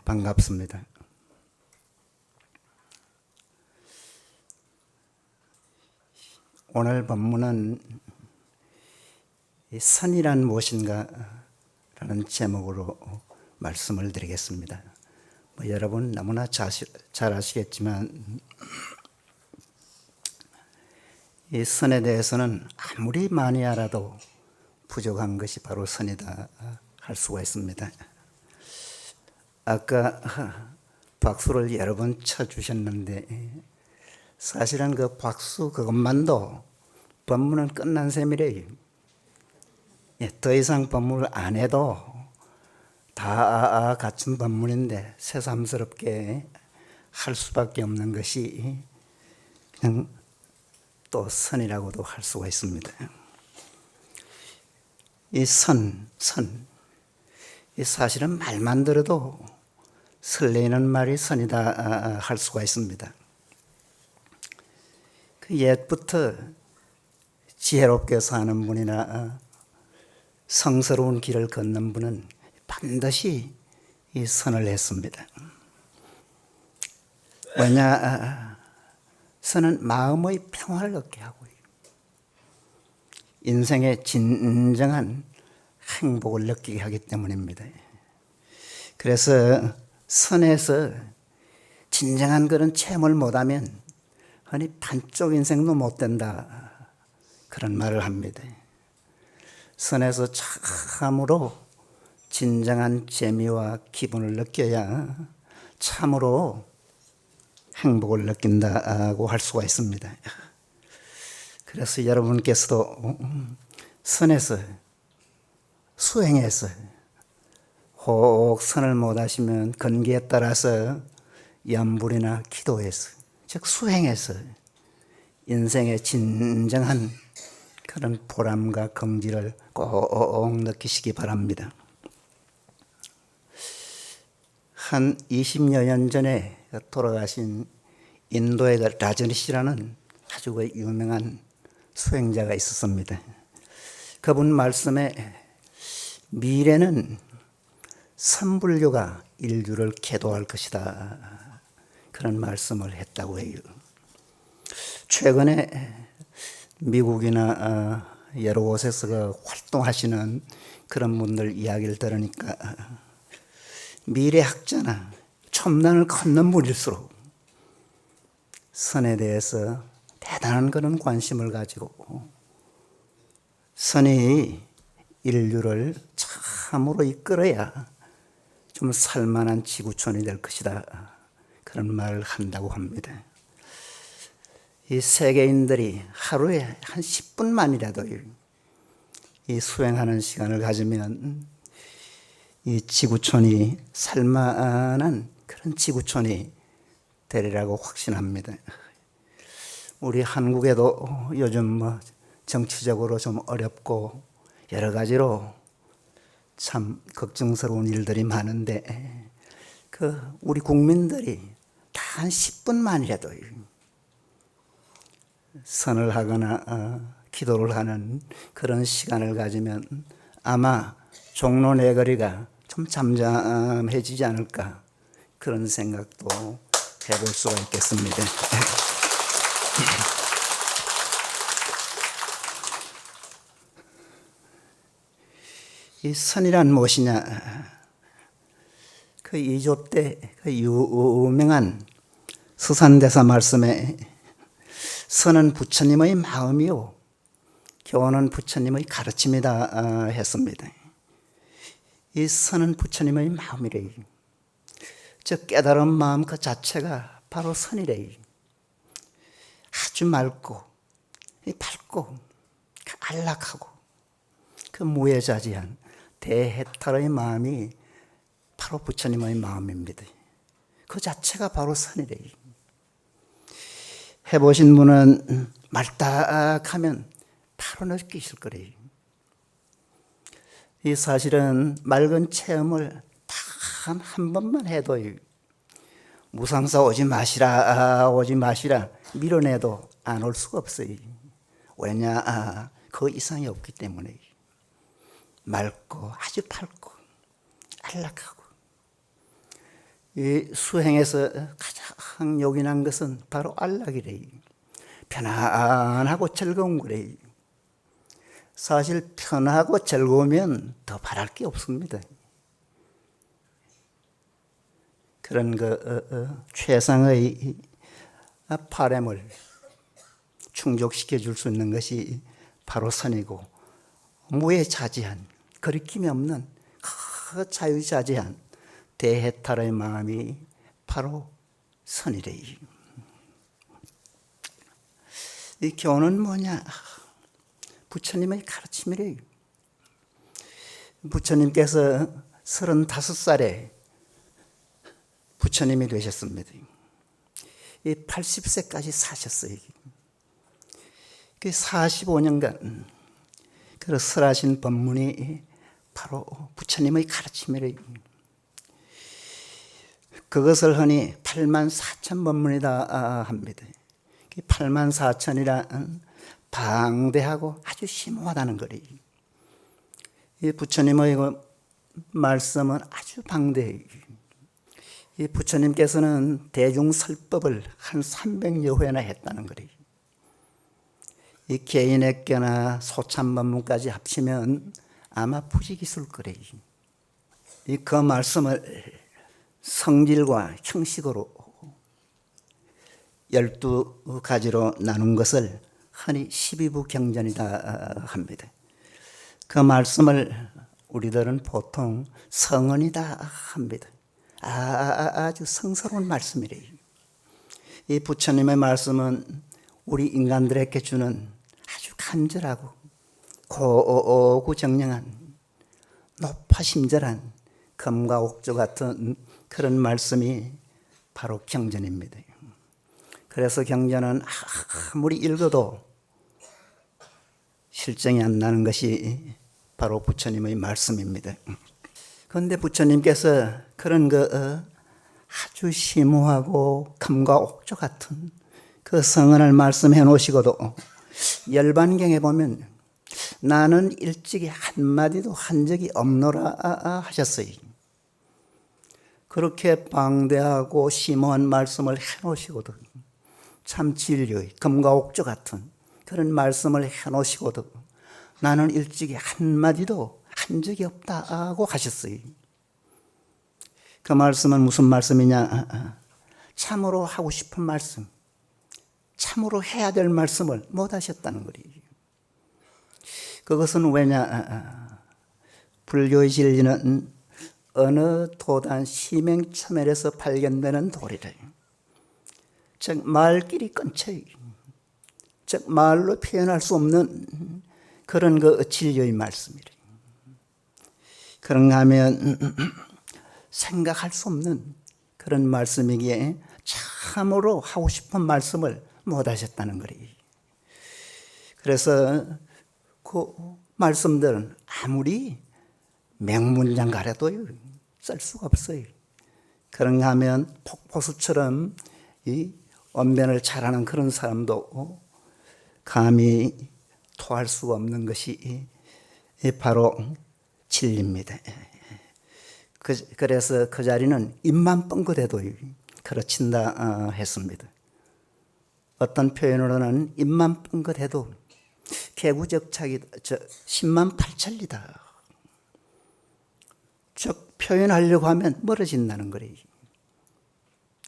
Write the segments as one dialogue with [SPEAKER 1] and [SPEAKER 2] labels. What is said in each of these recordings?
[SPEAKER 1] 반갑습니다. 오늘 본문은 선이란 무엇인가 라는 제목으로 말씀을 드리겠습니다. 여러분 너무나 잘 아시겠지만 이 선에 대해서는 아무리 많이 알아도 부족한 것이 바로 선이다 할 수가 있습니다. 아까 박수를 여러 번 쳐주셨는데 사실은 그 박수 그것만도 본문은 끝난 셈이래요. 더 이상 본문을 안 해도 다 갖춘 본문인데 새삼스럽게 할 수밖에 없는 것이 그냥 또 선이라고도 할 수가 있습니다. 이 이 사실은 말만 들어도 설레이는 말이 선이다 할 수가 있습니다. 그 옛부터 지혜롭게 사는 분이나 성스러운 길을 걷는 분은 반드시 이 선을 했습니다. 왜냐, 선은 마음의 평화를 얻게 하고 인생의 진정한 행복을 느끼게 하기 때문입니다. 그래서 선에서 진정한 그런 체험을 못하면 아니 반쪽 인생도 못 된다 그런 말을 합니다. 선에서 참으로 진정한 재미와 기분을 느껴야 참으로 행복을 느낀다고 할 수가 있습니다. 그래서 여러분께서도 선에서 수행해서 혹 선을 못하시면 건기에 따라서 염불이나 기도해서 즉 수행해서 인생의 진정한 그런 보람과 긍지를 꼭 느끼시기 바랍니다. 한 20여 년 전에 돌아가신 인도의 라저니시라는 아주 유명한 수행자가 있었습니다. 그분 말씀에 미래는 선불교가 인류를 계도할 것이다 그런 말씀을 했다고 해요. 최근에 미국이나 여러 곳에서 활동하시는 그런 분들 이야기를 들으니까 미래학자나 첨단을 걷는 분일수록 선에 대해서 대단한 그런 관심을 가지고 선이 인류를 참으로 이끌어야 좀 살만한 지구촌이 될 것이다 그런 말을 한다고 합니다. 이 세계인들이 하루에 한 10분만이라도 이 수행하는 시간을 가지면 이 지구촌이 살만한 그런 지구촌이 되리라고 확신합니다. 우리 한국에도 요즘 정치적으로 좀 어렵고 여러 가지로 참 걱정스러운 일들이 많은데 우리 국민들이 다 한 10분만이라도 선을 하거나 기도를 하는 그런 시간을 가지면 아마 종로 내거리가 좀 잠잠해지지 않을까 그런 생각도 해볼 수가 있겠습니다. 이 선이란 무엇이냐? 그 이조 때 그 유명한 수산대사 말씀에 선은 부처님의 마음이요 교훈은 부처님의 가르침이다 했습니다. 이 선은 부처님의 마음이래요. 즉 깨달은 마음 그 자체가 바로 선이래요. 아주 맑고 밝고 안락하고 그 무해자지한 대해탈의 마음이 바로 부처님의 마음입니다. 그 자체가 바로 선이래요. 해보신 분은 말딱하면 바로 느끼실 거래요. 이 사실은 맑은 체험을 단 한 번만 해도 무상사 오지 마시라 밀어내도 안 올 수가 없어요. 왜냐? 그 이상이 없기 때문에 맑고 아주 밝고 안락하고 이 수행에서 가장 요긴한 것은 바로 안락이래. 편안하고 즐거운 거래. 사실 편하고 즐거우면 더 바랄 게 없습니다. 그런 최상의 바람을 충족시켜 줄 수 있는 것이 바로 선이고, 무해자지한, 거리낌이 없는 그 자유자재한 대해탈의 마음이 바로 선이래. 이 교훈은 뭐냐? 부처님의 가르침이래. 부처님께서 35살에 부처님이 되셨습니다. 80세까지 사셨어요. 45년간 그 설하신 법문이 바로 부처님의 가르침이래. 그것을 흔히 84,000법문이다 합니다. 84,000이란 방대하고 아주 심오하다는 거래. 이 부처님의 말씀은 아주 방대해요. 이 부처님께서는 대중설법을 한 300여 회나 했다는 거래. 이 개인액계나 소참법문까지 합치면 아마 부지기수일 거래. 그 말씀을 성질과 형식으로 12가지로 나눈 것을 흔히 12부 경전이다 합니다. 그 말씀을 우리들은 보통 성언이다 합니다. 아주 성스러운 말씀이래요. 이 부처님의 말씀은 우리 인간들에게 주는 아주 간절하고 고구정령한 높아심절한 금과 옥조 같은 그런 말씀이 바로 경전입니다. 그래서 경전은 아무리 읽어도 실정이 안 나는 것이 바로 부처님의 말씀입니다. 그런데 부처님께서 그런 아주 심오하고 금과 옥조 같은 그 성언을 말씀해 놓으시고도 열반경에 보면 나는 일찍이 한마디도 한 적이 없노라 하셨어요. 그렇게 방대하고 심오한 말씀을 해 놓으시고도, 참 진리의 금과 옥조 같은 그런 말씀을 해 놓으시고도 나는 일찍이 한마디도 한 적이 없다고 하셨어요. 그 말씀은 무슨 말씀이냐? 참으로 하고 싶은 말씀, 참으로 해야 될 말씀을 못 하셨다는 거예요. 그것은 왜냐? 불교의 진리는 어느 도단 시맹처멜에서 발견되는 도리래. 즉 말길이 끊쳐요. 즉 말로 표현할 수 없는 그런 진리의 말씀이래. 그런가 하면 생각할 수 없는 그런 말씀이기에 참으로 하고 싶은 말씀을 못 하셨다는 거예요. 그래서 그 말씀들은 아무리 맹문장 가려도 쓸 수가 없어요. 그런가 하면 폭포수처럼 이 언변을 잘하는 그런 사람도 감히 토할 수가 없는 것이 바로 진리입니다. 그래서 그 자리는 입만 뻥긋해도 그르친다 했습니다. 어떤 표현으로는 입만 뻥긋해도 개구적차기다, 10만 8천리다. 즉 표현하려고 하면 멀어진다는 거예요.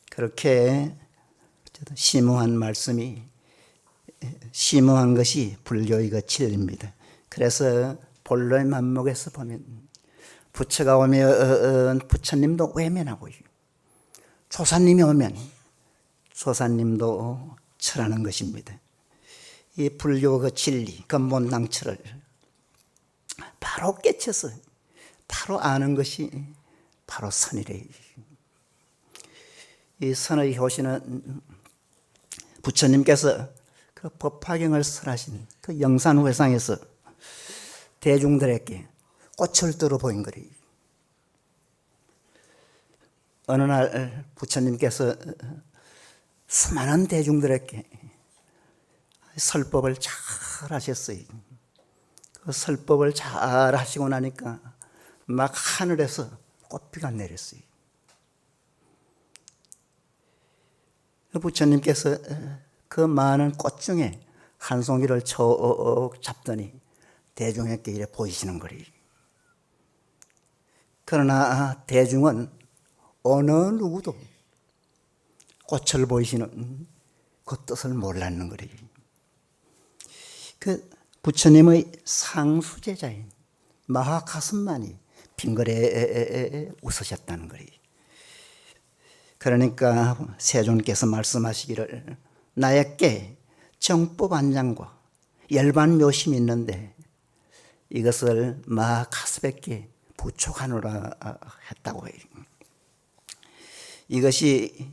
[SPEAKER 1] 그렇게 심오한 말씀이, 심오한 것이 불교의 그 진리입니다. 그래서 본로의 만목에서 보면 부처가 오면 부처님도 외면하고, 조사님이 오면 조사님도 철하는 것입니다. 이 불교 그 진리, 근본낭철을 바로 깨쳐서 바로 아는 것이 바로 선이래. 이 선의 효시는 부처님께서 그 법화경을 설하신 그 영산회상에서 대중들에게 꽃을 들어 보인 거래. 어느 날 부처님께서 수많은 대중들에게 설법을 잘 하셨어요. 그 설법을 잘 하시고 나니까 막 하늘에서 꽃비가 내렸어요. 부처님께서 그 많은 꽃 중에 한 송이를 척 잡더니 대중에게 이래 보이시는 거리. 그러나 대중은 어느 누구도 꽃을 보이시는 그 뜻을 몰랐는 거리. 그 부처님의 상수제자인 마하가스만이 빙그레 웃으셨다는 거리. 그러니까 세존께서 말씀하시기를 나에게 정법 안장과 열반 묘심이 있는데 이것을 마하가스밖에 부족하노라 했다고 해요. 이것이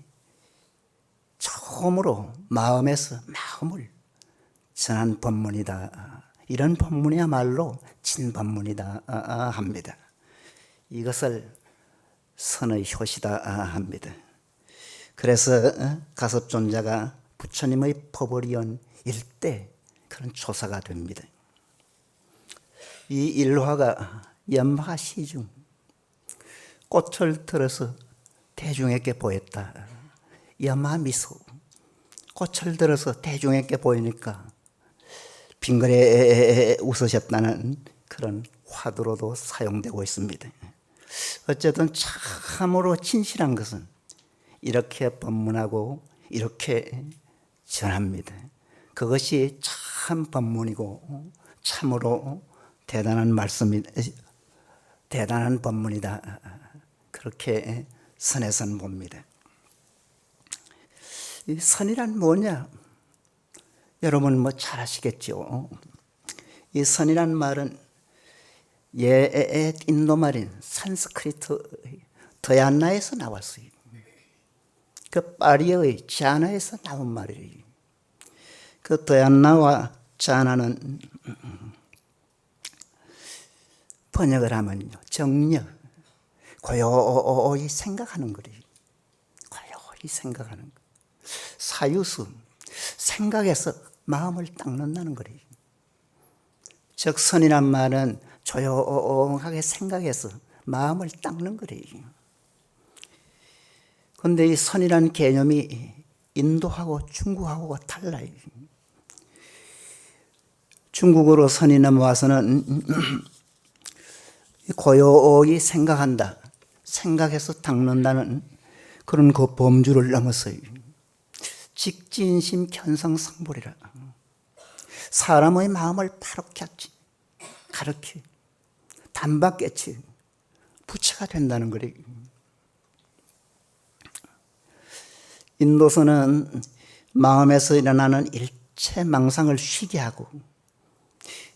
[SPEAKER 1] 처음으로 마음에서 마음을 전한 법문이다. 이런 법문이야말로 진법문이다 합니다. 이것을 선의 효시다 합니다. 그래서 가섭존자가 부처님의 법을 이은 일대 그런 조사가 됩니다. 이 일화가 연마가 시중 꽃을 들어서 대중에게 보였다. 연마 미소 꽃을 들어서 대중에게 보이니까 빙그레 웃으셨다는 그런 화두로도 사용되고 있습니다. 어쨌든 참으로 진실한 것은 이렇게 법문하고 이렇게 전합니다. 그것이 참 법문이고 참으로 대단한 말씀이 대단한 법문이다. 그렇게 선에서는 봅니다. 이 선이란 뭐냐? 여러분 뭐 잘 아시겠죠? 이 선이란 말은 인도 말인 산스크리트 더얀나에서 나왔어요. 그 파리의 자나에서 나온 말이에요. 그 더얀나와 자나는 번역을 하면요, 정력, 고요히 생각하는 거래요. 고요히 생각하는 거. 사유수, 생각에서 마음을 닦는다는 거래요. 즉 선이란 말은 조용하게 생각해서 마음을 닦는 거래요. 그런데 이 선이라는 개념이 인도하고 중국하고 달라요. 중국어로 선이 넘어와서는 고요히 생각한다, 생각해서 닦는다는 그런 그 범주를 넘어서요. 직진심 견성성불이라. 사람의 마음을 바로게 가르치 단박깨치 부처가 된다는 거래요. 인도서는 마음에서 일어나는 일체 망상을 쉬게 하고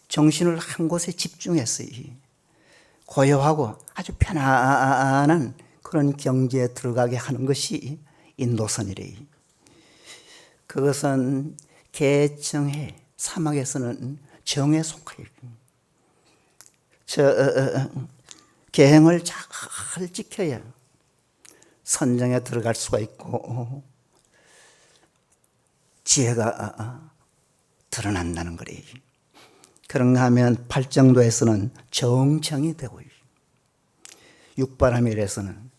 [SPEAKER 1] 정신을 한 곳에 집중해서 고요하고 아주 편안한 그런 경지에 들어가게 하는 것이 인도선이래요. 그것은 개정해 사막에서는 정에 속해요. 계행을 잘 지켜야 선정에 들어갈 수가 있고 지혜가 드러난다는 거래요. 그런가 하면 팔정도에서는 정정이 되고 육바라밀에서는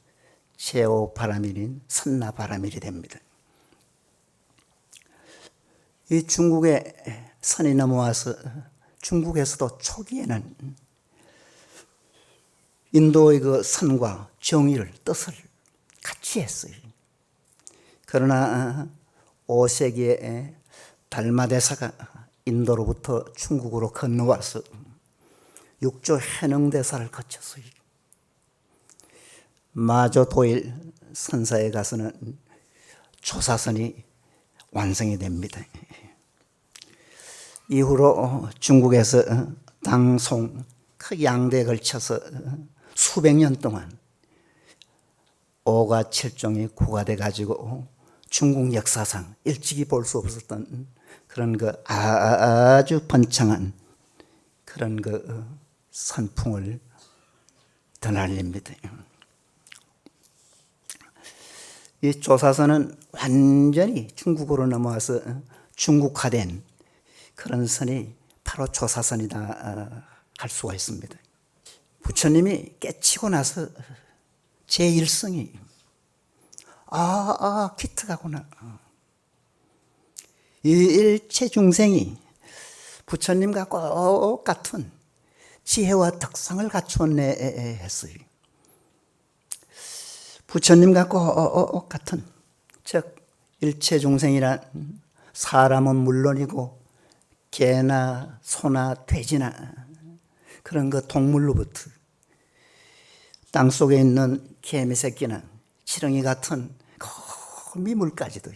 [SPEAKER 1] 제오바라밀인 선나바라밀이 됩니다. 이 중국에 선이 넘어와서 중국에서도 초기에는 인도의 그 선과 정의를 뜻을 같이 했어요. 그러나 5세기에 달마대사가 인도로부터 중국으로 건너와서 육조 해능대사를 거쳤어요. 마조도일 선사에 가서는 조사선이 완성이 됩니다. 이후로 중국에서 당송 그 양대에 걸쳐서 수백 년 동안 5가 7종이 구가돼 가지고 중국 역사상 일찍이 볼 수 없었던 그런 그 아주 번창한 그런 그 선풍을 드날립니다. 이 조사선은 완전히 중국으로 넘어와서 중국화된 그런 선이 바로 조사선이다 할 수가 있습니다. 부처님이 깨치고 나서 제1성이 기특하구나. 이 일체 중생이 부처님과 똑같은 지혜와 덕상을 갖추었네 했어요. 부처님과 똑같은, 즉 일체 중생이란 사람은 물론이고 개나 소나 돼지나 그런 그 동물로부터 땅속에 있는 개미 새끼나 지렁이 같은 그 미물까지도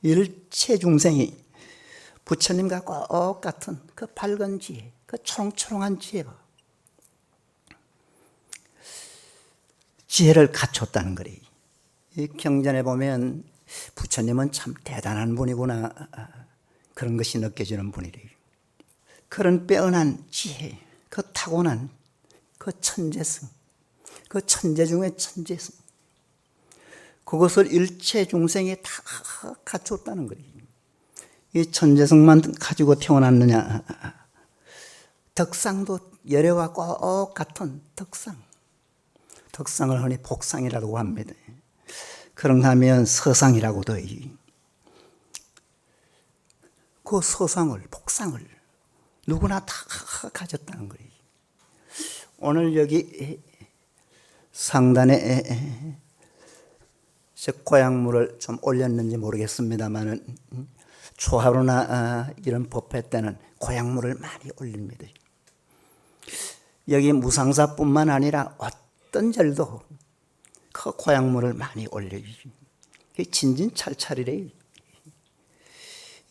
[SPEAKER 1] 일체 중생이 부처님과 똑같은 그 밝은 지혜, 그 초롱초롱한 지혜를 갖췄다는 거래요. 이 경전에 보면 부처님은 참 대단한 분이구나, 그런 것이 느껴지는 분이래요. 그런 빼어난 지혜, 그 타고난 그 천재성, 그 천재 중에 천재성, 그것을 일체 중생이 다 갖췄다는 거예요. 이 천재성만 가지고 태어났느냐? 덕상도 열애와 똑같은 덕상을 흔히 복상이라고 합니다. 그런가 하면 서상이라고도 해요. 그 서상을, 복상을 누구나 다 가졌다는 거예요. 오늘 여기 상단에 고향물을 좀 올렸는지 모르겠습니다만은 초하루나 이런 법회 때는 고향물을 많이 올립니다. 여기 무상사뿐만 아니라 어떤 절도 그 고향물을 많이 올려요. 진진찰찰이래요.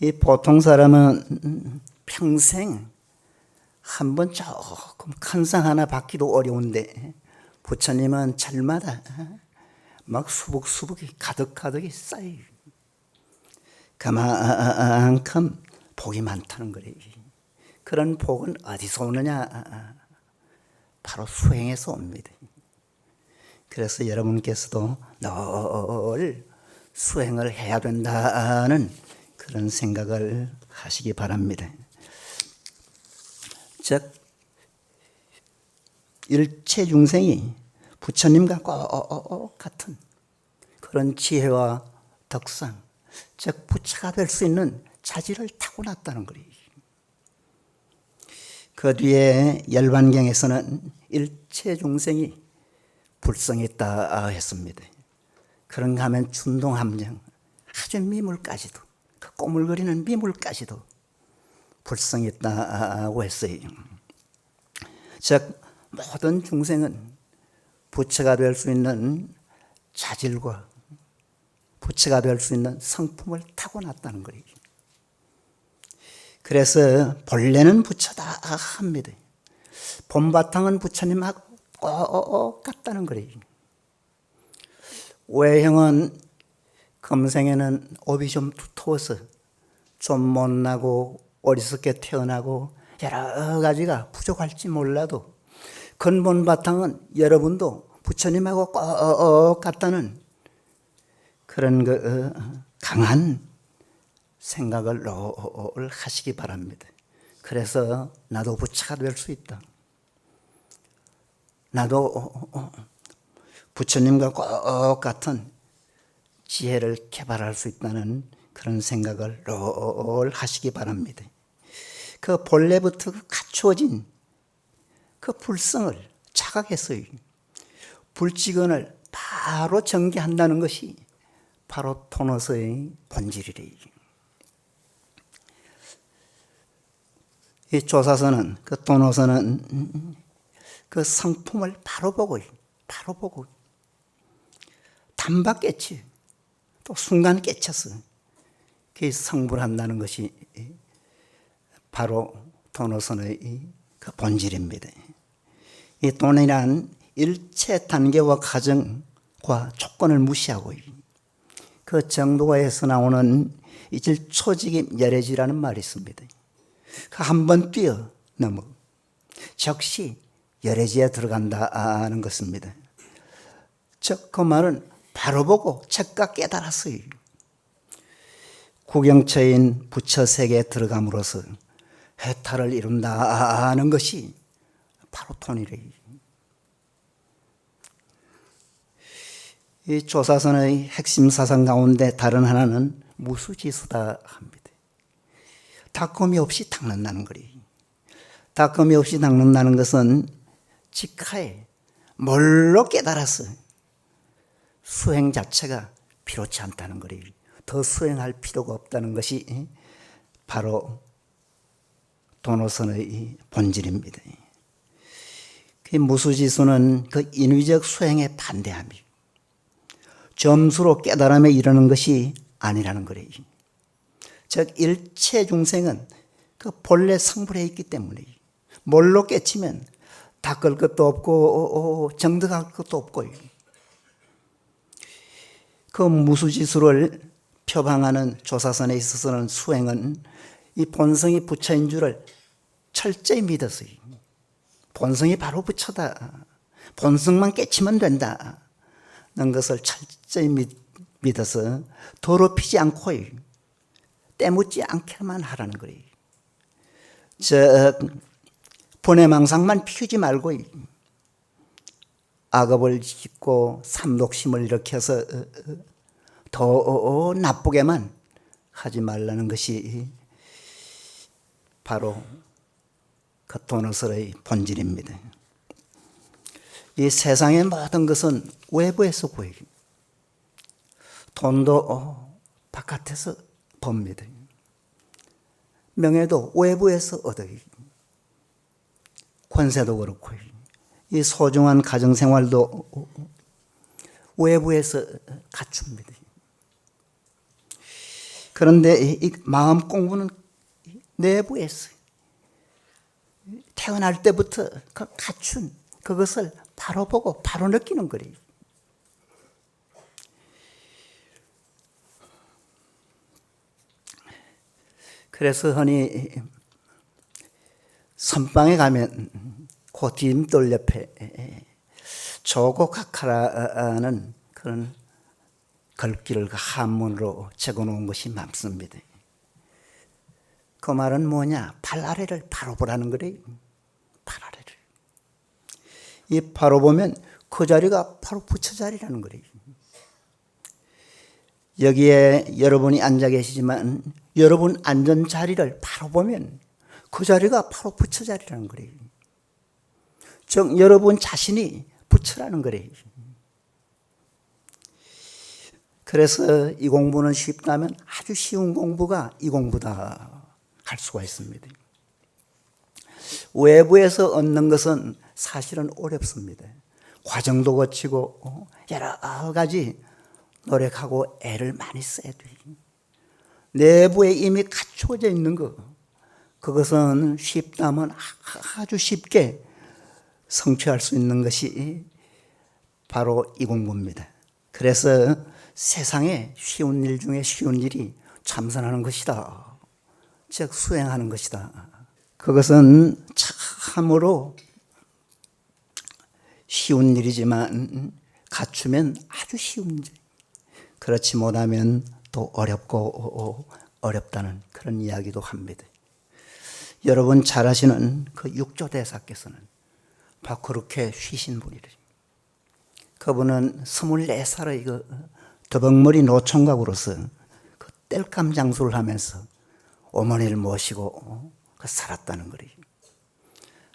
[SPEAKER 1] 이 보통 사람은 평생 한 번 조금 큰 상 하나 받기도 어려운데 부처님은 절마다 막 수북수북이 가득가득이 쌓여요. 그만큼 복이 많다는 거래요. 그런 복은 어디서 오느냐? 바로 수행에서 옵니다. 그래서 여러분께서도 늘 수행을 해야 된다는 그런 생각을 하시기 바랍니다. 즉 일체 중생이 부처님과 똑같은 그런 지혜와 덕상, 즉 부처가 될 수 있는 자질을 타고났다는 거예요. 그 뒤에 열반경에서는 일체 중생이 불성했다 했습니다. 그런가 하면 준동함정, 아주 미물까지도, 그 꼬물거리는 미물까지도 불성했다고 했어요. 즉 모든 중생은 부처가 될 수 있는 자질과 부처가 될 수 있는 성품을 타고났다는 거예요. 그래서 본래는 부처다 합니다. 본바탕은 부처님하고 똑같다는 거예요. 외형은 금생에는 업이 좀 두터워서 좀 못나고 어리석게 태어나고 여러 가지가 부족할지 몰라도 근본 바탕은 여러분도 부처님하고 똑같다는 그런 그 강한 생각을 늘 하시기 바랍니다. 그래서 나도 부처가 될 수 있다. 나도 부처님과 똑같은 지혜를 개발할 수 있다는 그런 생각을 늘 하시기 바랍니다. 그 본래부터 갖추어진 그 불성을 자각했어요. 불직언을 바로 전개한다는 것이 바로 토노서의 본질이래요. 이 조사서는, 그 토노서는 그 성품을 바로 보고 단박 깨치, 또 순간 깨쳐서 그 성불한다는 것이 바로 도노선의 그 본질입니다. 이 도는 일체 단계와 과정과 조건을 무시하고 그 정도가에서 나오는 이질 초직임 열애지라는 말이 있습니다. 그 한 번 뛰어넘어 즉시 열애지에 들어간다는 것입니다. 즉 그 말은 바로 보고 즉각 깨달았어요. 구경처인 부처 세계에 들어감으로써 해탈을 이룬다는 것이 바로 돈이래요. 이 조사선의 핵심 사상 가운데 다른 하나는 무수지수다 합니다. 닦음이 없이 닦는다는 거리. 닦음이 없이 닦는다는 것은 직하에 뭘로 깨달아서 수행 자체가 필요치 않다는 거리. 더 수행할 필요가 없다는 것이 바로 도노선의 본질입니다. 그 무수지수는 그 인위적 수행에 반대함이 점수로 깨달음에 이르는 것이 아니라는 거예요. 즉 일체 중생은 그 본래 성불에 있기 때문에 뭘로 깨치면 닦을 것도 없고 정득할 것도 없고, 그 무수지수를 표방하는 조사선에 있어서는 수행은 이 본성이 부처인 줄을 철저히 믿었어요. 본성이 바로 부처다. 본성만 깨치면 된다. 는 것을 철저히 믿어서 더럽히지 않고 때묻지 않게만 하라는 거예요. 번외망상만 피우지 말고 악업을 짓고 삼독심을 일으켜서 더 나쁘게만 하지 말라는 것이 바로 그 도노설의 본질입니다. 이 세상의 모든 것은 외부에서 구해요. 돈도 바깥에서 법니다. 명예도 외부에서 얻어요. 권세도 그렇고요. 이 소중한 가정생활도 외부에서 갖춥니다. 그런데 이 마음 공부는 내부에서 태어날 때부터 그 갖춘 그것을 바로 보고 바로 느끼는 거예요. 그래서 흔히 선방에 가면 그 뒷돌 옆에 조고카카라는 그런 글귀를 그 한문으로 적어놓은 것이 많습니다. 그 말은 뭐냐? 발 아래를 바로 보라는 거래요. 발 아래를. 이 바로 보면 그 자리가 바로 부처 자리라는 거래요. 여기에 여러분이 앉아 계시지만 여러분 앉은 자리를 바로 보면 그 자리가 바로 부처 자리라는 거래요. 즉 여러분 자신이 부처라는 거래요. 그래서 이 공부는 쉽다면 아주 쉬운 공부가 이 공부다 할 수가 있습니다. 외부에서 얻는 것은 사실은 어렵습니다. 과정도 거치고 여러 가지 노력하고 애를 많이 써야 돼요. 내부에 이미 갖추어져 있는 것, 그것은 쉽다면 아주 쉽게 성취할 수 있는 것이 바로 이 공부입니다. 그래서 세상에 쉬운 일 중에 쉬운 일이 참선하는 것이다. 즉 수행하는 것이다. 그것은 참으로 쉬운 일이지만 갖추면 아주 쉬운 일. 그렇지 못하면 또 어렵고 어렵다는 그런 이야기도 합니다. 여러분 잘 아시는 그 육조대사께서는 바로 그렇게 쉬신 분이래요. 그분은 24살의 그 더벅머리 노총각으로서 그 땔감 장수를 하면서 어머니를 모시고 살았다는 거예요.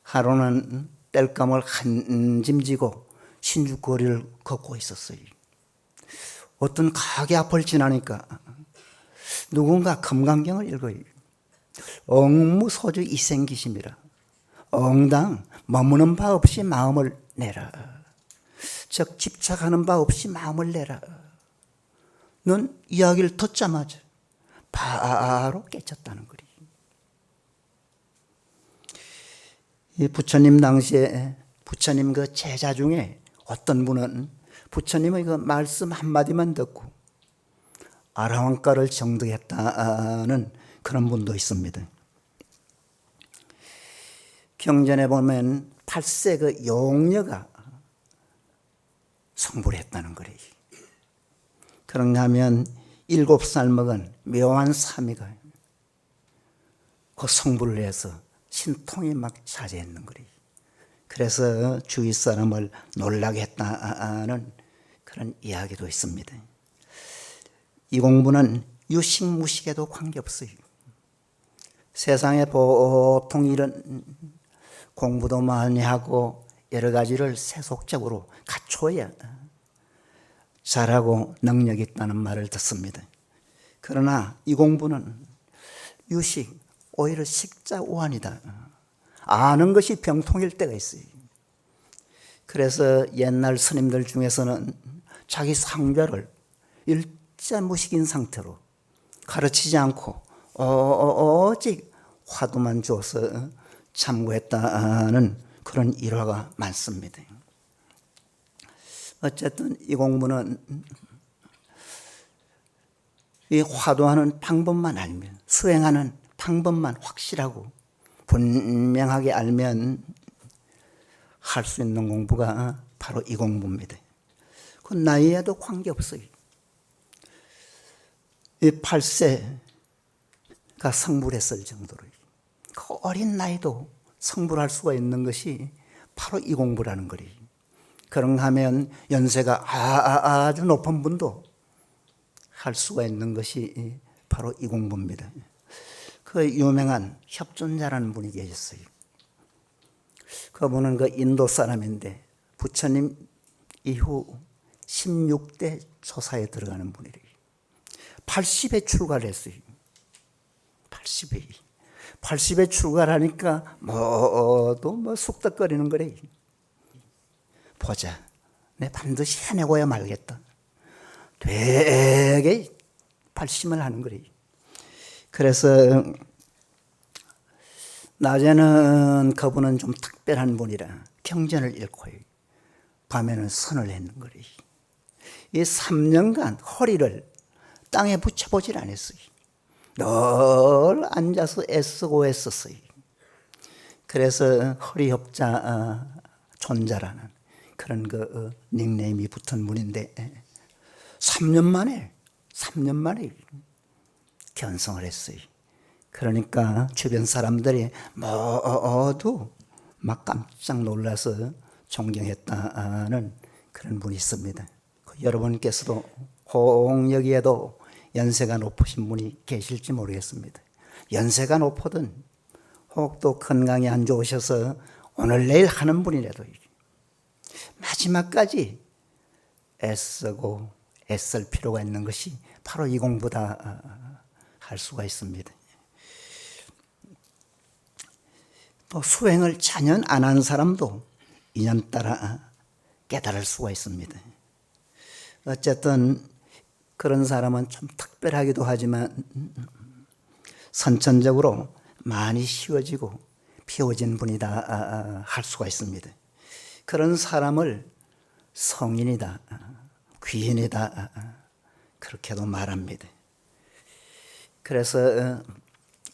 [SPEAKER 1] 하루는 땔감을 한 짐 지고 신주 거리를 걷고 있었어요. 어떤 가게 앞을 지나니까 누군가 금강경을 읽어요. 억무소주 이생기심이라 엉당 머무는 바 없이 마음을 내라. 즉 집착하는 바 없이 마음을 내라. 는 이야기를 듣자마자 바로 깨쳤다는 거리. 이 부처님 당시에 부처님 그 제자 중에 어떤 분은 부처님의 그 말씀 한마디만 듣고 아라한가를 정득했다는 그런 분도 있습니다. 경전에 보면 8세 그 용녀가 성불을 했다는 거래요. 그런가 하면 7살 먹은 묘한 사미가 그 성불을 해서 신통이 막 차지했는 거래요. 그래서 주위 사람을 놀라게 했다는 그런 이야기도 있습니다. 이 공부는 유식무식에도 관계없어요. 세상에 보통 이런 공부도 많이 하고 여러 가지를 세속적으로 갖춰야 잘하고 능력이 있다는 말을 듣습니다. 그러나 이 공부는 유식, 오히려 식자오한이다. 아는 것이 병통일 때가 있어요. 그래서 옛날 스님들 중에서는 자기 상좌를 일자무식인 상태로 가르치지 않고 오직 화두만 줘서 참고했다는 그런 일화가 많습니다. 어쨌든 이 공부는 이 화두하는 방법만 알면, 수행하는 방법만 확실하고 분명하게 알면 할 수 있는 공부가 바로 이 공부입니다. 그 나이에도 관계없어요. 이 8세가 성불했을 정도로 그 어린 나이도 성불할 수가 있는 것이 바로 이 공부라는 거리. 그런가 하면 연세가 아주 높은 분도 할 수가 있는 것이 바로 이 공부입니다. 그 유명한 협존자라는 분이 계셨어요. 그분은 그 인도 사람인데 부처님 이후 16대 조사에 들어가는 분이래요. 80에 출가를 했어요. 80에 출가를 하니까 모두 쑥덕거리는 거래. 보자, 내 반드시 해내고야 말겠다. 되게 발심을 하는 거래. 그래서 낮에는 그분은 좀 특별한 분이라 경전을 읽고 밤에는 선을 했는 거래. 이 3년간 허리를 땅에 붙여보질 않았어요. 늘 앉아서 애쓰고 애썼어요. 그래서 허리협자 존자라는 그런 그 닉네임이 붙은 분인데 3년 만에 견성을 했어요. 그러니까 주변 사람들이 모두 막 깜짝 놀라서 존경했다는 그런 분이 있습니다. 여러분께서도 혹 여기에도 연세가 높으신 분이 계실지 모르겠습니다. 연세가 높거든 혹 또 건강이 안 좋으셔서 오늘 내일 하는 분이라도 마지막까지 애쓰고 애쓸 필요가 있는 것이 바로 이 공부다 할 수가 있습니다. 또 수행을 전혀 안 한 사람도 인연따라 깨달을 수가 있습니다. 어쨌든 그런 사람은 좀 특별하기도 하지만 선천적으로 많이 쉬워지고 피워진 분이다 할 수가 있습니다. 그런 사람을 성인이다, 귀인이다 그렇게도 말합니다. 그래서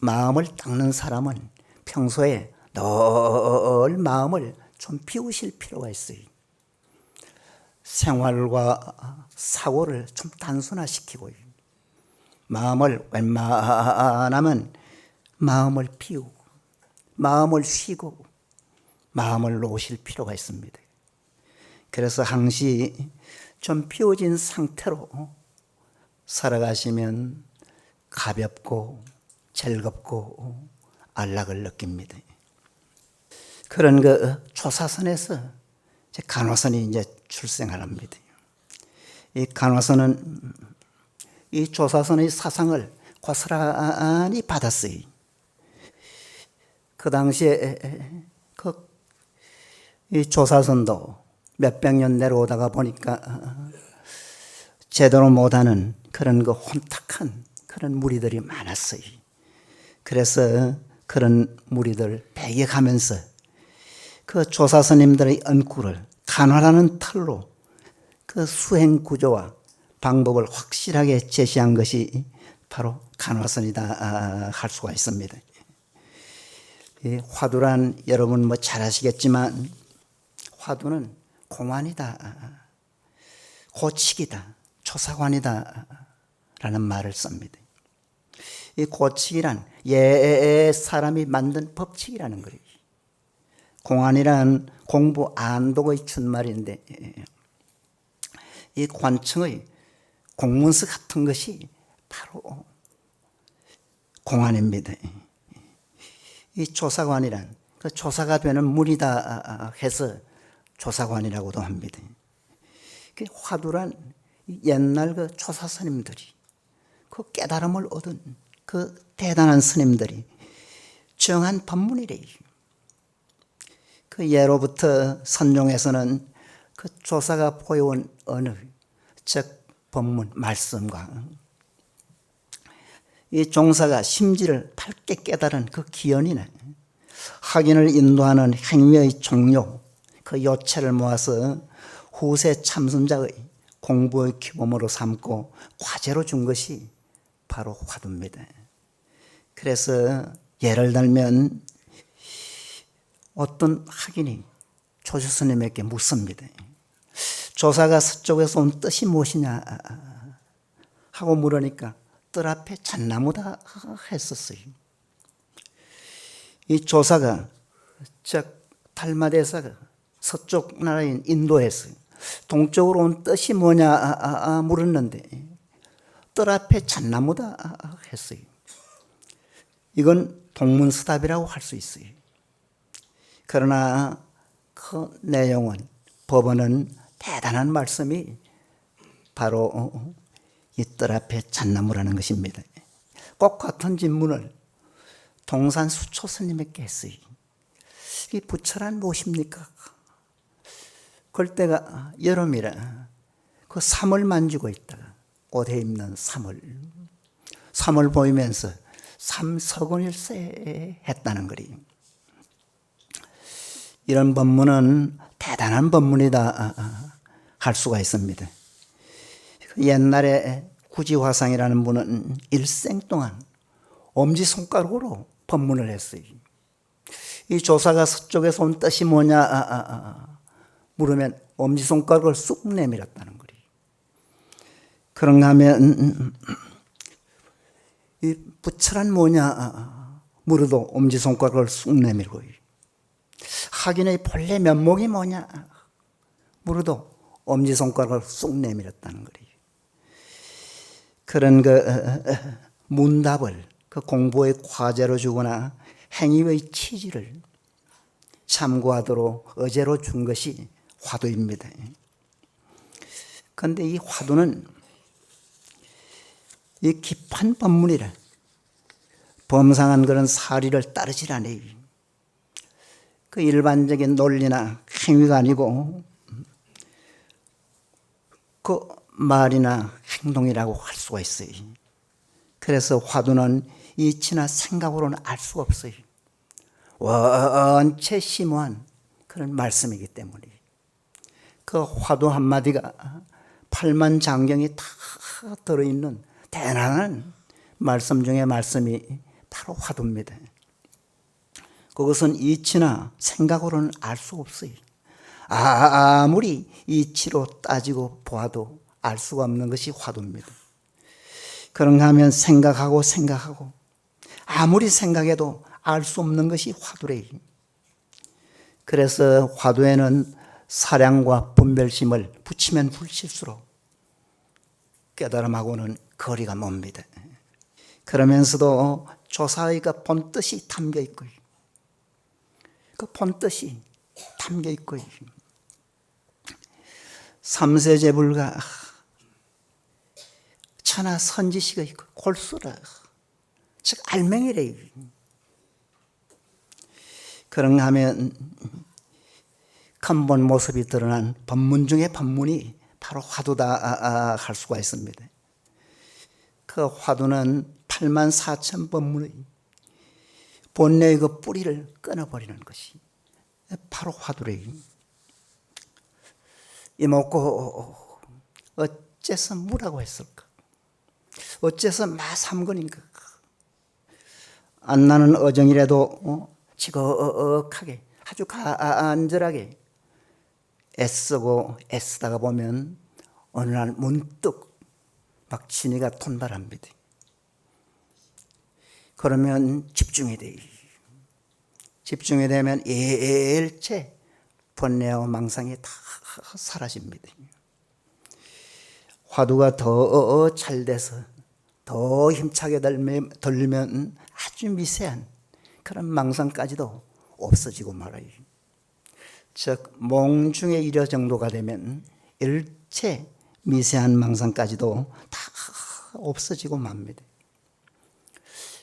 [SPEAKER 1] 마음을 닦는 사람은 평소에 늘 마음을 좀 비우실 필요가 있어요. 생활과 사고를 좀 단순화시키고 마음을 웬만하면 마음을 비우고 마음을 쉬고 마음을 놓으실 필요가 있습니다. 그래서 항시 좀 비워진 상태로 살아가시면 가볍고 즐겁고 안락을 느낍니다. 그런 그 조사선에서 간화선이 이제 출생을 합니다. 이 간화선은 이 조사선의 사상을 고스란히 받았어요. 그 당시에 이 조사선도 몇백 년 내려오다가 보니까 제대로 못하는 그런 그 혼탁한 그런 무리들이 많았어요. 그래서 그런 무리들 배격하면서 그 조사스님들의恩구를 간화라는 틀로 그 수행 구조와 방법을 확실하게 제시한 것이 바로 간화선이다 할 수가 있습니다. 이 화두란 여러분 뭐 잘 아시겠지만 화두는 공안이다, 고치기다, 조사관이다 라는 말을 씁니다. 이 고치기란 옛 사람이 만든 법칙이라는 거예요. 공안이란 공부 안독의 준말인데 이 관청의 공문서 같은 것이 바로 공안입니다. 이 조사관이란 그 조사가 되는 문이다 해서 조사관이라고도 합니다. 그 화두란 옛날 그 조사 스님들이 그 깨달음을 얻은 그 대단한 스님들이 정한 법문이래요. 그 예로부터 선종에서는 그 조사가 보여온 언어, 즉 법문, 말씀과 이 종사가 심지를 밝게 깨달은 그 기연이네, 학인을 인도하는 행위의 종료, 그 요체를 모아서 후세 참선자의 공부의 규범으로 삼고 과제로 준 것이 바로 화두입니다. 그래서 예를 들면 어떤 학인이 조주 스님에게 묻습니다. 조사가 서쪽에서 온 뜻이 무엇이냐 하고 물으니까 뜰 앞에 잣나무다 했었어요. 이 조사가, 즉 달마대사가 서쪽 나라인 인도에서 동쪽으로 온 뜻이 뭐냐 물었는데 뜰 앞에 잣나무다 했어요. 이건 동문서답이라고 할 수 있어요. 그러나 그 내용은, 법원은 대단한 말씀이 바로 이 뜰 앞에 잣나무라는 것입니다. 꼭 같은 질문을 동산 수초 스님에게 했어요. 이 부처란 무엇입니까? 그때가 여름이라 그 삼을 만지고 있다가 옷에 입는 삼을 보이면서 삼서곤일세 했다는 거리. 이런 법문은 대단한 법문이다 할 수가 있습니다. 옛날에 구지화상이라는 분은 일생 동안 엄지손가락으로 법문을 했어요. 이 조사가 서쪽에서 온 뜻이 뭐냐 물으면 엄지손가락을 쑥 내밀었다는 거리. 그런가 하면 이 부처란 뭐냐 물어도 엄지손가락을 쑥 내밀고, 학인의 본래 면목이 뭐냐 물어도 엄지손가락을 쑥 내밀었다는 거리. 그런 그 문답을 그 공부의 과제로 주거나 행위의 취지를 참고하도록 어제로 준 것이 화두입니다. 그런데 이 화두는 이 깊은 법문이라 범상한 그런 사리를 따르질 않아요. 그 일반적인 논리나 행위가 아니고 그 말이나 행동이라고 할 수가 있어요. 그래서 화두는 이치나 생각으로는 알 수가 없어요. 원체 심오한 그런 말씀이기 때문에 그 화두 한마디가 8만 장경이 다 들어있는 대단한 말씀 중에 말씀이 바로 화두입니다. 그것은 이치나 생각으로는 알 수 없어요. 아무리 이치로 따지고 보아도 알 수가 없는 것이 화두입니다. 그런가 하면 생각하고 아무리 생각해도 알 수 없는 것이 화두래요. 그래서 화두에는 사량과 분별심을 붙이면 붙일수록 깨달음하고는 거리가 멉니다. 그러면서도 조사의가 본뜻이 담겨 있고요. 그 본뜻이 담겨 있고요. 삼세제불가 천하 선지시가 있고 골수라, 즉 알맹이래요. 그런가 하면 근본 모습이 드러난 법문 중의 법문이 바로 화두다 할 수가 있습니다. 그 화두는 8만 4천 법문의 본래의 그 뿌리를 끊어버리는 것이 바로 화두래요. 이먹고 어째서 무라고 했을까? 어째서 마삼건인가? 안 나는 어정이라도 지극하게 아주 간절하게 애쓰고 애쓰다가 보면 어느 날 문득 막 진이가 톤발합니다. 그러면 집중이 돼요. 집중이 되면 일체 번뇌와 망상이 다 사라집니다. 화두가 더 잘 돼서 더 힘차게 들면 아주 미세한 그런 망상까지도 없어지고 말아요. 즉 몽중에 이르 정도가 되면 일체 미세한 망상까지도 다 없어지고 맙니다.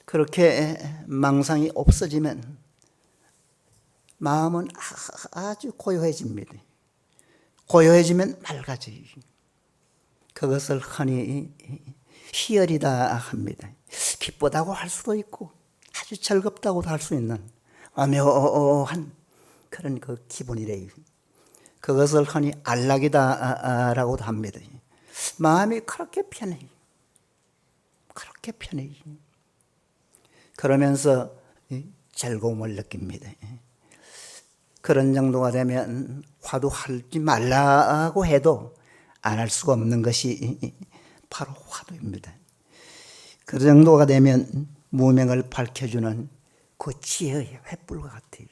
[SPEAKER 1] 그렇게 망상이 없어지면 마음은 아주 고요해집니다. 고요해지면 맑아져요. 그것을 흔히 희열이다 합니다. 기쁘다고 할 수도 있고 아주 즐겁다고도 할 수 있는 오묘한 그런 그 기분이래요. 그것을 흔히 안락이다라고도 합니다. 마음이 그렇게 편해요. 그렇게 편해요. 그러면서 즐거움을 느낍니다. 그런 정도가 되면 화두하지 말라고 해도 안 할 수가 없는 것이 바로 화두입니다. 그 정도가 되면 무명을 밝혀주는 그 지혜의 횃불과 같아요.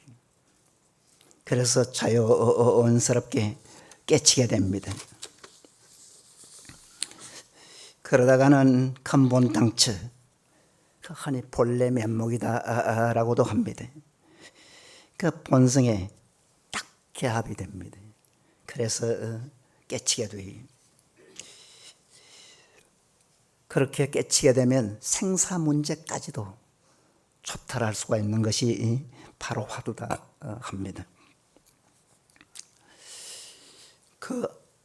[SPEAKER 1] 그래서 자연스럽게 깨치게 됩니다. 그러다가는 근본당처, 흔히 본래 면목이다라고도 합니다. 그 본성에 딱 개합이 됩니다. 그래서 깨치게 돼요. 그렇게 깨치게 되면 생사 문제까지도 초탈할 수가 있는 것이 바로 화두다 합니다.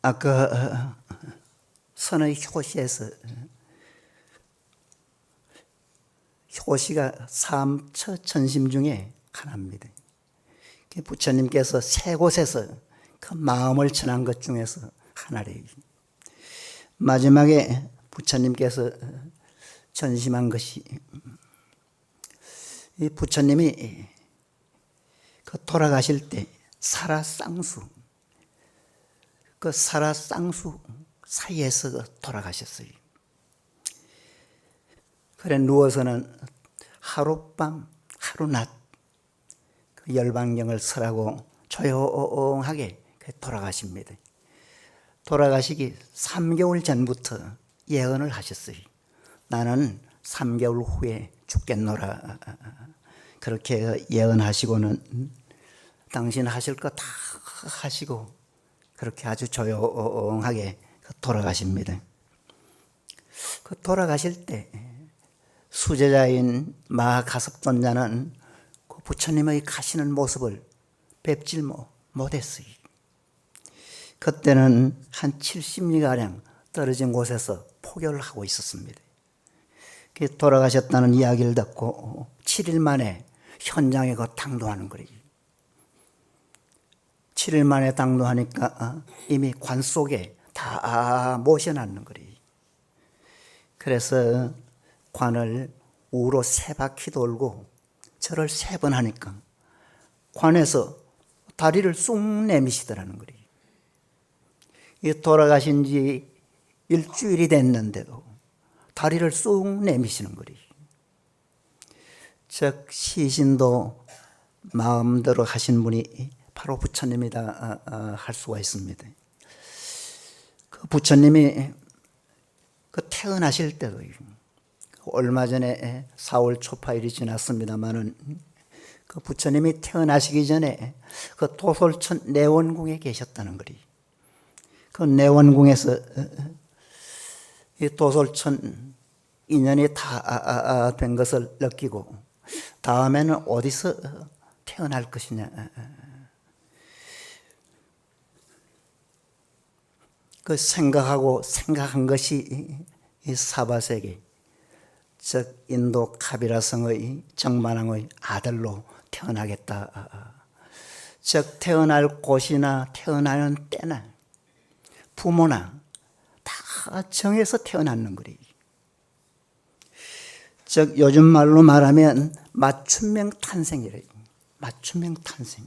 [SPEAKER 1] 아까 선의 효시에서 효시가 삼처 천심 중에 하나입니다. 부처님께서 세 곳에서 그 마음을 전한 것 중에서 하나래요. 마지막에 부처님께서 전심한 것이 이 부처님이 그 돌아가실 때 사라쌍수, 그 사라쌍수 사이에서 돌아가셨어요. 그래 누워서는 하룻밤 하루낮 그 열반경을 설하고 조용하게 돌아가십니다. 돌아가시기 3개월 전부터 예언을 하셨어요. 나는 3개월 후에 죽겠노라. 그렇게 예언하시고는 당신 하실 거 다 하시고 그렇게 아주 조용하게 돌아가십니다. 그 돌아가실 때 수제자인 마가섭존자는 그 부처님의 가시는 모습을 뵙질 못했어요. 그때는 한 70리가량 떨어진 곳에서 포교를 하고 있었습니다. 돌아가셨다는 이야기를 듣고 7일 만에 현장에 당도하는 거예요. 7일 만에 당도하니까 이미 관 속에 다 모셔놨는 거예요. 그래서 관을 우로 3바퀴 돌고 절을 3번 하니까 관에서 다리를 쑥 내미시더라는 거예요. 돌아가신 지 일주일이 됐는데도 다리를 쑥 내미시는 거예요. 즉 시신도 마음대로 하신 분이 바로 부처님이다 할 수가 있습니다. 그 부처님이 그 태어나실 때도 얼마 전에 4월 초파일이 지났습니다마는 그 부처님이 태어나시기 전에 그 도솔천 내원궁에 계셨다는 거예요. 그 내원궁에서 이 도솔천 인연이 다 된 것을 느끼고 다음에는 어디서 태어날 것이냐. 그 생각한 것이 이 사바세계, 즉 인도 카비라성의 정만왕의 아들로 태어나겠다. 즉 태어날 곳이나 태어나는 때나 부모나 다 정해서 태어났는 거예요. 즉 요즘 말로 말하면 맞춤형 탄생이래요. 맞춤형 탄생.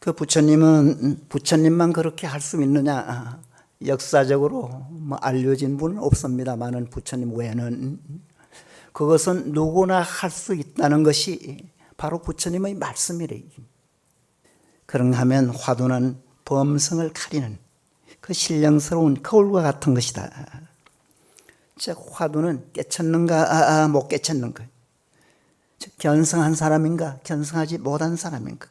[SPEAKER 1] 그 부처님만 그렇게 할 수 있느냐? 역사적으로 알려진 분은 없습니다만은 부처님 외에는 그것은 누구나 할 수 있다는 것이 바로 부처님의 말씀이래요. 그런가 하면 화두는 범성을 가리는 그 신령스러운 거울과 같은 것이다. 즉 화두는 깨쳤는가 못 깨쳤는가, 즉 견성한 사람인가 견성하지 못한 사람인가,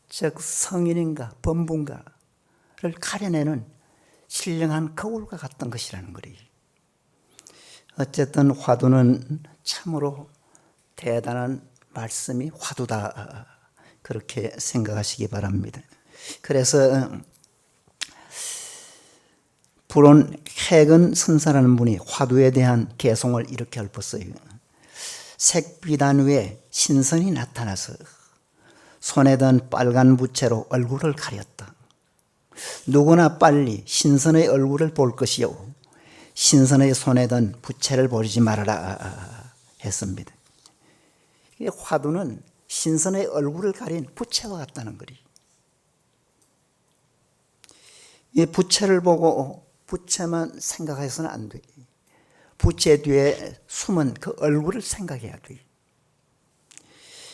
[SPEAKER 1] 즉 성인인가 범부인가를 가려내는 신령한 거울과 같던 것이라는 거리. 어쨌든 화두는 참으로 대단한 말씀이 화두다, 그렇게 생각하시기 바랍니다. 그래서 불온 핵은 선사라는 분이 화두에 대한 개송을 이렇게 읊었어요. 색비단 위에 신선이 나타나서 손에 든 빨간 부채로 얼굴을 가렸다. 누구나 빨리 신선의 얼굴을 볼 것이요 신선의 손에 든 부채를 버리지 말아라 했습니다. 화두는 신선의 얼굴을 가린 부채와 같다는 거리. 이 부채를 보고 부채만 생각해서는 안 돼. 부채 뒤에 숨은 그 얼굴을 생각해야 돼.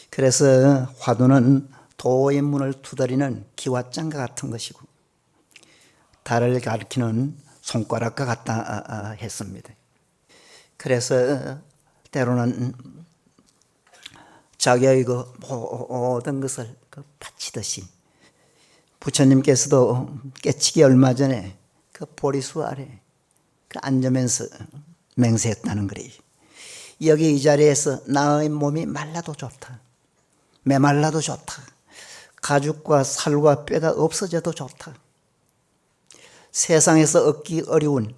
[SPEAKER 1] 그래서 화두는 도의 문을 두드리는 기왓장과 같은 것이고 달을 가리키는 손가락과 같다 했습니다. 그래서 때로는 자기의 그 모든 것을 바치듯이 부처님께서도 깨치기 얼마 전에 그 보리수 아래 앉으면서 맹세했다는 거예요. 여기 이 자리에서 나의 몸이 말라도 좋다, 메말라도 좋다, 가죽과 살과 뼈가 없어져도 좋다, 세상에서 얻기 어려운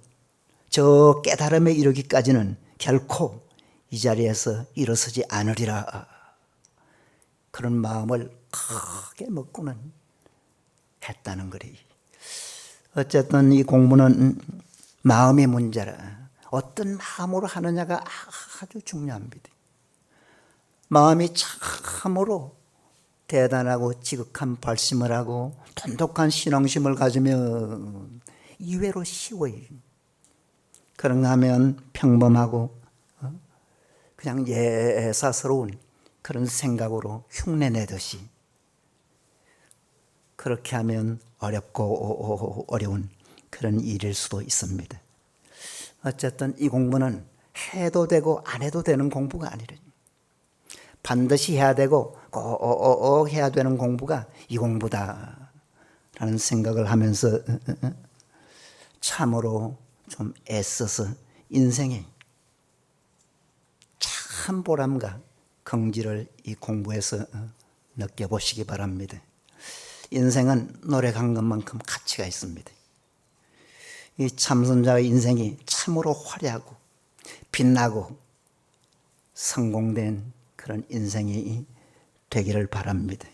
[SPEAKER 1] 저 깨달음에 이르기까지는 결코 이 자리에서 일어서지 않으리라, 그런 마음을 크게 먹고는 했다는 거리. 어쨌든 이 공부는 마음의 문제라 어떤 마음으로 하느냐가 아주 중요합니다. 마음이 참으로 대단하고 지극한 발심을 하고 돈독한 신앙심을 가지면 이외로 쉬워요. 그런가 하면 평범하고 그냥 예사스러운 그런 생각으로 흉내내듯이, 그렇게 하면 어렵고 어려운 그런 일일 수도 있습니다. 어쨌든 이 공부는 해도 되고 안 해도 되는 공부가 아니라 반드시 해야 되고 꼭 해야 되는 공부가 이 공부다 라는 생각을 하면서 참으로 좀 애써서 인생에 참 보람과 긍지를 이 공부에서 느껴보시기 바랍니다. 인생은 노래 간 것만큼 가치가 있습니다. 이 참선자의 인생이 참으로 화려하고 빛나고 성공된 그런 인생이 되기를 바랍니다.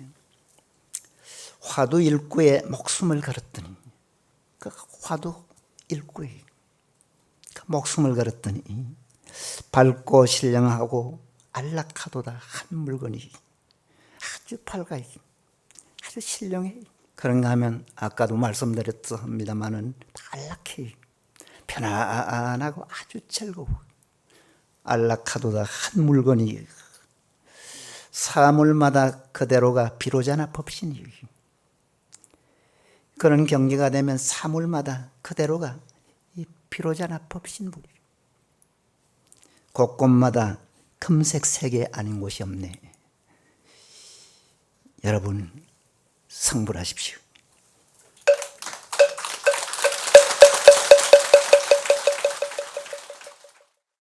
[SPEAKER 1] 화두 일구에 목숨을 걸었더니, 그 화두 일구에 목숨을 걸었더니 밝고 신령하고 안락하도다 한 물건이 아주 밝아요. 아주 신령해. 그런가 하면 아까도 말씀드렸습니다마는 안락해. 편안하고 아주 즐거워. 안락하도다 한 물건이 사물마다 그대로가 비로자나 법신이. 그런 경계가 되면 사물마다 그대로가 비로자나 법신불이. 곳곳마다 금색 세계 아닌 곳이 없네. 여러분 성불하십시오.